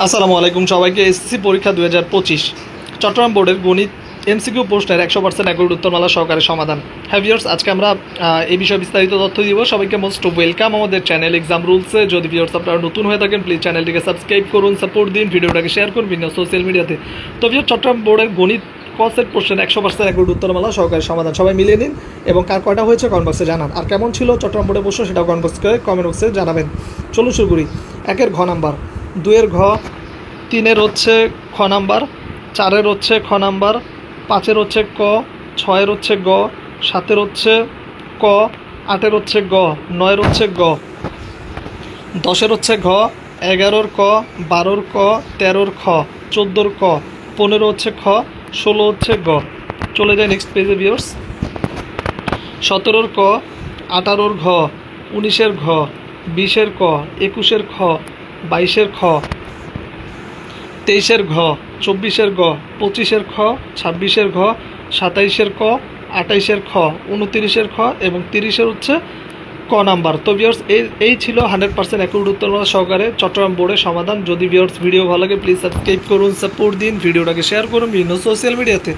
আসসালামু আলাইকুম সবাইকে। এসএসসি পরীক্ষা 2025 চট্টগ্রাম বোর্ডের গণিত এমসিকিউ প্রশ্নের 100% অ্যাকুরেট উত্তরমালা সহকারে সমাধান। হ্যাঁ ভিউয়ার্স, আজকে আমরা এই বিষয়ে বিস্তারিত তথ্য দিব। সবাইকে মোস্ট ওয়েলকাম আমাদের চ্যানেল এক্সাম রুলসে। যদি ভিউয়ার্স আপনারা নতুন হয়ে থাকেন প্লিজ চ্যানেলটিকে সাবস্ক্রাইব করুন, সাপোর্ট দিন, ভিডিওটাকে শেয়ার করুন বিভিন্ন সোশ্যাল মিডিয়াতে। তো ভিউয়ার্স, চট্টগ্রাম বোর্ডের গণিত কসেট প্রশ্নের 100% অ্যাকুরেট উত্তরমালা সহকারে সমাধান সবাই মিলিয়ে নিন এবং কার কয়টা হয়েছে কমেন্ট বক্সে জানান। আর কেমন ছিল চট্টগ্রাম বোর্ডের প্রশ্ন সেটাও কমেন্ট বক্সে জানাবেন। চলুন শুরু করি। 1-এর ঘ নাম্বার, 2-এর ঘ, 3-এর হচ্ছে খ নাম্বার, 4-এর হচ্ছে খ নাম্বার, 5-এর হচ্ছে ক, 6-এর হচ্ছে গ, 7-এর হচ্ছে ক, 8-এর হচ্ছে গ, 9-এর হচ্ছে গ, 10-এর হচ্ছে ঘ, 11-র ক, 12-র ক, 13-র খ, 14-র ক, 15 হচ্ছে খ, 16 হচ্ছে গ। চলে যায় নেক্সট পেজে ভিউয়ার্স। 17-র ক, 18-র ঘ, 19-এর ঘ, 20-এর ক, 21-এর খ, 22-এর খ, 23-এর ঘ, 24-এর গ, 25-এর খ, 26-এর ঘ, 27-এর ক, 28-এর খ, 29-এর খ এবং 30-এর হচ্ছে ক নাম্বার। তো ভিউয়ার্স, এই ছিল 100% অ্যাকুরেট উত্তরমালা সহকারে চট্টগ্রাম বোর্ডের সমাধান। যদি ভিউয়ার্স ভিডিও ভালো লাগে প্লিজ সাবস্ক্রাইব করুন, সাপোর্ট দিন, ভিডিওটাকে শেয়ার করুন বিভিন্ন সোশ্যাল মিডিয়াতে।